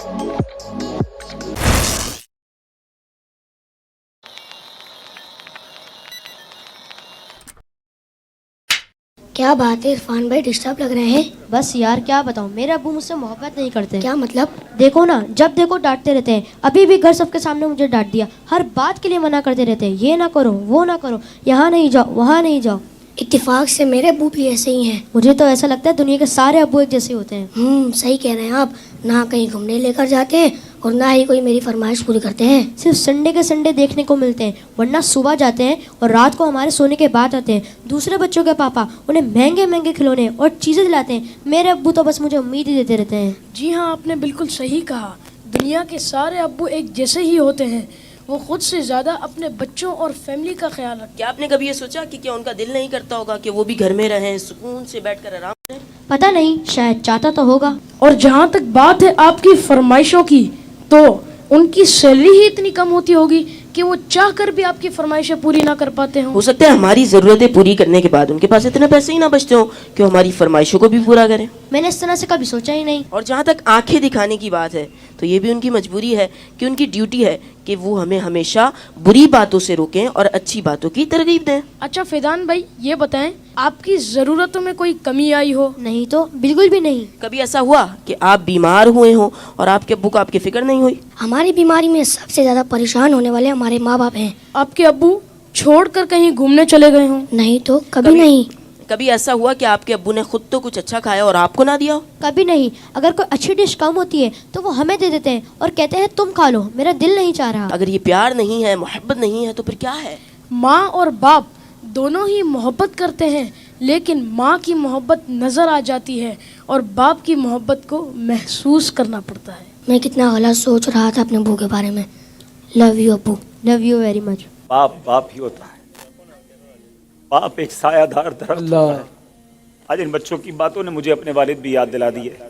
کیا بات ہے عرفان بھائی، ڈسٹرب لگ رہے ہیں؟ بس یار کیا بتاؤں، میرے ابو مجھ سے محبت نہیں کرتے. کیا مطلب؟ دیکھو نا، جب دیکھو ڈانٹتے رہتے ہیں. ابھی بھی گھر سب کے سامنے مجھے ڈانٹ دیا. ہر بات کے لیے منع کرتے رہتے ہیں، یہ نہ کرو وہ نہ کرو، یہاں نہیں جاؤ وہاں نہیں جاؤ. اتفاق سے میرے ابو بھی ایسے ہی ہیں. مجھے تو ایسا لگتا ہے دنیا کے سارے ابو ایک جیسے ہوتے ہیں. صحیح کہہ رہے ہیں آپ. نہ کہیں گھومنے لے کر جاتے ہیں اور نہ ہی کوئی میری فرمائش پوری کرتے ہیں. صرف سنڈے کے سنڈے دیکھنے کو ملتے ہیں، ورنہ صبح جاتے ہیں اور رات کو ہمارے سونے کے بعد آتے ہیں. دوسرے بچوں کے پاپا انہیں مہنگے مہنگے کھلونے اور چیزیں دلاتے ہیں. میرے ابو تو بس مجھے امید ہی دیتے رہتے ہیں. جی ہاں، آپ نے بالکل صحیح کہا. دنیا کے سارے ابو ایک جیسے ہی ہوتے ہیں. وہ خود سے زیادہ اپنے بچوں اور فیملی کا خیال رکھتے ہیں. کیا آپ نے کبھی یہ سوچا کہ کیا ان کا دل نہیں کرتا ہوگا کہ وہ بھی گھر میں رہیں، سکون سے بیٹھ کر آرام کریں؟ پتہ نہیں، شاید چاہتا تو ہوگا. اور جہاں تک بات ہے آپ کی فرمائشوں کی، تو ان کی سیلری ہی اتنی کم ہوتی ہوگی کہ وہ چاہ کر بھی آپ کی فرمائشیں پوری نہ کر پاتے ہوں. ہو سکتا ہے ہماری ضرورتیں پوری کرنے کے بعد ان کے پاس اتنے پیسے ہی نہ بچتے ہوں کہ ہماری فرمائشوں کو بھی پورا کریں. میں نے اس طرح سے کبھی سوچا ہی نہیں. اور جہاں تک آنکھیں دکھانے کی بات ہے تو یہ بھی ان کی مجبوری ہے کہ ان کی ڈیوٹی ہے کہ وہ ہمیں ہمیشہ بری باتوں سے روکیں اور اچھی باتوں کی ترغیب دیں. اچھا فیضان بھائی، یہ بتائیں آپ کی ضرورتوں میں کوئی کمی آئی ہو؟ نہیں تو بالکل بھی نہیں. کبھی ایسا ہوا کہ آپ بیمار ہوئے ہوں اور آپ کے ابو کو آپ کی فکر نہیں ہوئی؟ ہماری بیماری میں سب سے زیادہ پریشان ہونے والے ہمارے ماں باپ ہیں. آپ کے ابو چھوڑ کر کہیں گھومنے چلے گئے ہوں؟ نہیں تو کبھی نہیں. کبھی ایسا ہوا کہ آپ کے ابو نے خود تو کچھ اچھا کھایا اور آپ کو نہ دیا ہو؟ کبھی نہیں. اگر کوئی اچھی ڈش کم ہوتی ہے تو وہ ہمیں دے دیتے ہیں اور کہتے ہیں تم کھا لو، میرا دل نہیں چاہ رہا. اگر یہ پیار نہیں ہے، محبت نہیں ہے، تو پھر کیا ہے؟ ماں اور باپ دونوں ہی محبت کرتے ہیں، لیکن ماں کی محبت نظر آ جاتی ہے اور باپ کی محبت کو محسوس کرنا پڑتا ہے. میں کتنا غلط سوچ رہا تھا اپنے ابو کے بارے میں. لو یو ابو. Love you very much. باپ ہی ہوتا ہے. باپ ایک سایہ دار درخت ہوتا ہے. آج ان بچوں کی باتوں نے مجھے اپنے والد بھی یاد دلا دی ہے.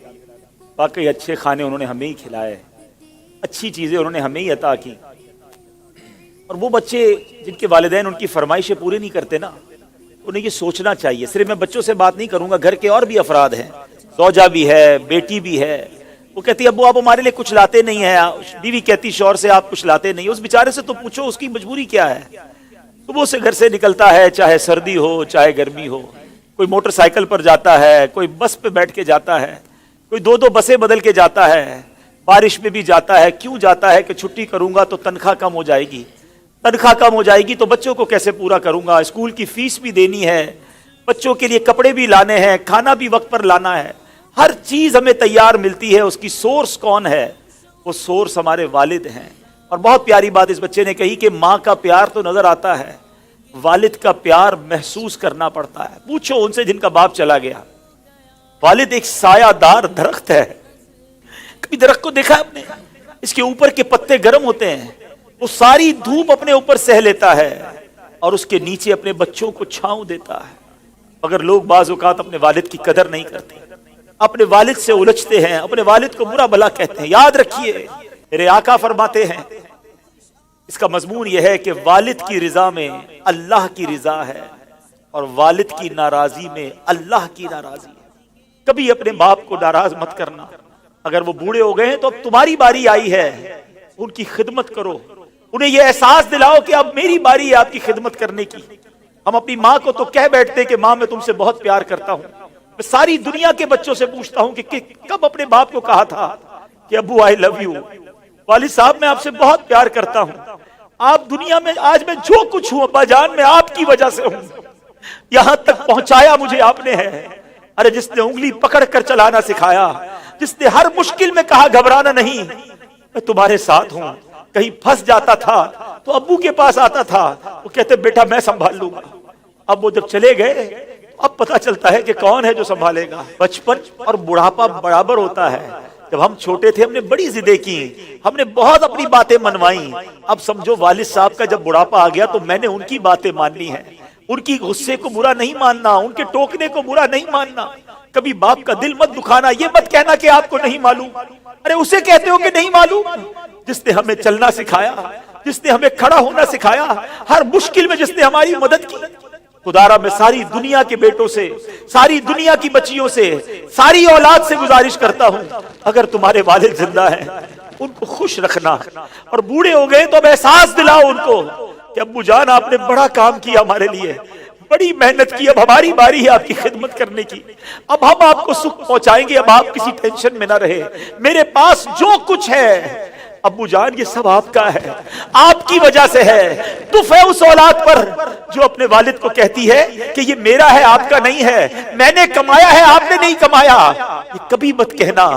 واقعی اچھے کھانے انہوں نے ہمیں ہی کھلائے، اچھی چیزیں انہوں نے ہمیں ہی عطا کی. اور وہ بچے جن کے والدین ان کی فرمائشیں پوری نہیں کرتے نا، انہیں یہ سوچنا چاہیے. صرف میں بچوں سے بات نہیں کروں گا، گھر کے اور بھی افراد ہیں، زوجہ بھی ہے، بیٹی بھی ہے. وہ کہتی ہے ابو آپ ہمارے لیے کچھ لاتے نہیں ہیں. بیوی کہتی شوہر سے آپ کچھ لاتے نہیں. اس بیچارے سے تو پوچھو اس کی مجبوری کیا ہے. صبح سے گھر سے نکلتا ہے، چاہے سردی ہو چاہے گرمی ہو. کوئی موٹر سائیکل پر جاتا ہے، کوئی بس پہ بیٹھ کے جاتا ہے، کوئی دو بسیں بدل کے جاتا ہے، بارش میں بھی جاتا ہے. کیوں جاتا ہے؟ کہ چھٹی کروں گا تو تنخواہ کم ہو جائے گی. تنخواہ کم ہو جائے گی تو بچوں کو کیسے پورا کروں گا؟ اسکول کی فیس بھی دینی ہے، بچوں کے لیے کپڑے بھی لانے ہیں، کھانا بھی وقت پر لانا ہے. ہر چیز ہمیں تیار ملتی ہے. اس کی سورس کون ہے؟ وہ سورس ہمارے والد ہیں. اور بہت پیاری بات اس بچے نے کہی کہ ماں کا پیار تو نظر آتا ہے، والد کا پیار محسوس کرنا پڑتا ہے. پوچھو ان سے جن کا باپ چلا گیا. والد ایک سایہ دار درخت ہے. کبھی درخت کو دیکھا آپ نے؟ اس کے اوپر کے پتے گرم ہوتے ہیں، وہ ساری دھوپ اپنے اوپر سہ لیتا ہے اور اس کے نیچے اپنے بچوں کو چھاؤں دیتا ہے. مگر لوگ بعض اوقات اپنے والد کی قدر نہیں کرتے، اپنے والد سے الجھتے ہیں، اپنے والد کو برا بھلا کہتے ہیں. یاد رکھیے میرے آقا فرماتے ہیں، اس کا مضمون یہ ہے کہ والد کی رضا میں اللہ کی رضا ہے اور والد کی ناراضی میں اللہ کی ناراضی ہے. کبھی اپنے باپ کو ناراض مت کرنا. اگر وہ بوڑھے ہو گئے ہیں تو اب تمہاری باری آئی ہے، ان کی خدمت کرو. انہیں یہ احساس دلاؤ کہ اب میری باری ہے آپ کی خدمت کرنے کی. ہم اپنی ماں کو تو کہہ بیٹھتے کہ ماں میں تم سے بہت پیار کرتا ہوں. میں ساری دنیا کے بچوں سے پوچھتا ہوں کہ کب اپنے باپ کو کہا تھا کہ ابو آئی لو یو، والد صاحب میں آپ سے بہت پیار کرتا ہوں. آپ دنیا میں آج میں جو کچھ ہوں ابا جان میں آپ کی وجہ سے ہوں. یہاں تک پہنچایا مجھے آپ نے ہے. ارے جس نے انگلی پکڑ کر چلانا سکھایا، جس نے ہر مشکل میں کہا گھبرانا نہیں، میں تمہارے ساتھ ہوں. کہیں پھنس جاتا تھا تو ابو کے پاس آتا تھا، وہ کہتے بیٹا میں سنبھال لوں گا. اب وہ جب چلے گئے اب پتا چلتا ہے کہ کون ہے جو سنبھالے گا. بچپن اور بڑھاپا برابر ہوتا ہے. جب ہم چھوٹے تھے ہم نے بڑی ضدیں کی، ہم نے بہت اپنی باتیں منوائیں. اب سمجھو والد صاحب کا جب بڑھاپا آ گیا تو میں نے ان کی باتیں ماننی ہے. ان کی غصے کو برا نہیں ماننا، ان کے ٹوکنے کو برا نہیں ماننا. کبھی باپ کا دل مت دکھانا. یہ مت کہنا کہ آپ کو نہیں معلوم. ارے اسے کہتے ہو کہ نہیں معلوم جس نے ہمیں چلنا سکھایا، جس نے ہمیں کھڑا ہونا سکھایا، ہر مشکل میں جس نے ہماری مدد کی. خدارا میں ساری دنیا کے بیٹوں سے، ساری دنیا کی بچیوں سے، ساری اولاد سے گزارش کرتا ہوں، اگر تمہارے والد زندہ ہیں ان کو خوش رکھنا، اور بوڑھے ہو گئے تو اب احساس دلاؤ ان کو کہ ابو جان آپ نے بڑا کام کیا ہمارے لیے، بڑی محنت کی، اب ہماری باری ہے آپ کی خدمت کرنے کی، اب ہم آپ کو سکھ پہنچائیں گے، اب آپ کسی ٹینشن میں نہ رہے، میرے پاس جو کچھ ہے ابو جان یہ سب آپ کا ہے، آپ کی وجہ سے ہے۔ دف ہے اس اولاد پر جو اپنے والد کو کہتی ہے کہ یہ میرا ہے آپ کا نہیں ہے، میں نے کمایا ہے آپ نے نہیں کمایا۔ یہ کبھی مت کہنا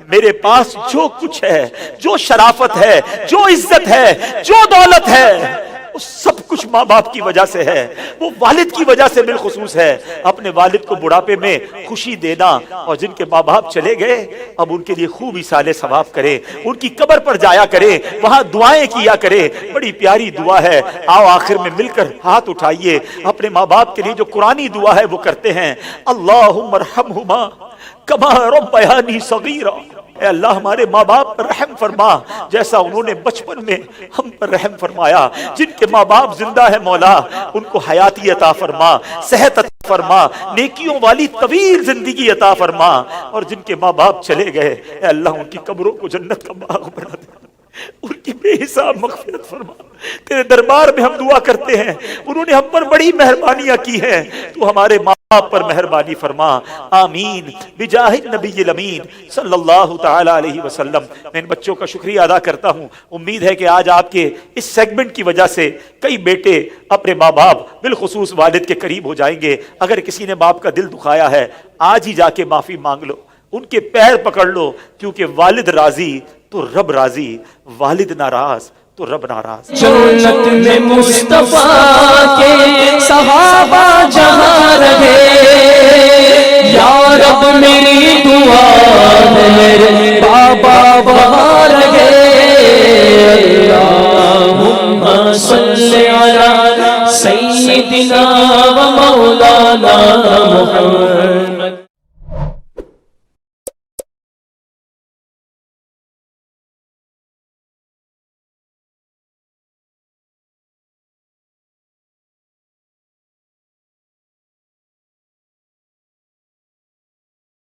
میرے پاس جو کچھ ہے، جو شرافت ہے، جو عزت ہے، جو دولت ہے، وہ سب کچھ ماں باپ کی وجہ سے ہے، وہ والد کی وجہ سے بالخصوص ہے۔ اپنے والد کو بڑھاپے میں خوشی دینا، اور جن کے ماں باپ چلے گئے اب ان کے لیے خوب ایصال ثواب کرے، ان کی قبر پر جایا کرے، وہاں دعائیں کیا کرے، بڑی پیاری دعا ہے۔ آؤ آخر میں مل کر ہاتھ اٹھائیے، اپنے ماں باپ کے لیے جو قرآنی دعا ہے وہ کرتے ہیں۔ اللہم ارحمہما کما ربیانی صغیرا، اے اللہ ہمارے ماں باپ پر رحم فرما جیسا انہوں نے بچپن میں ہم پر رحم فرمایا۔ جن کے ماں باپ زندہ ہے مولا ان کو حیاتی عطا فرما، صحت عطا فرما، نیکیوں والی طویل زندگی عطا فرما، اور جن کے ماں باپ چلے گئے اے اللہ ان کی قبروں کو جنت کا باغ بنا دے، ان کی بے حساب مغفرت فرما۔ تیرے دربار میں ہم دعا کرتے ہیں، انہوں نے ہم پر بڑی مہربانیاں کی ہیں، تو ہمارے ماں باپ پر مہربانی فرما، آمین بجاہ النبی الامین صلی اللہ تعالی علیہ وسلم۔ میں ان بچوں کا شکریہ ادا کرتا ہوں، امید ہے کہ آج آپ کے اس سیگمنٹ کی وجہ سے کئی بیٹے اپنے ماں باپ بالخصوص والد کے قریب ہو جائیں گے۔ اگر کسی نے باپ کا دل دکھایا ہے آج ہی جا کے معافی مانگ لو، ان کے پیر پکڑ لو، کیونکہ والد راضی تو رب راضی، والد ناراض تو رب ناراض۔ جنت میں مصطفیٰ کے صحابہ جہاں رہے، یا رب میری دعا ہے میرے بابا وہاں رہے، اللہم صلی علی سیدنا و مولانا محمد۔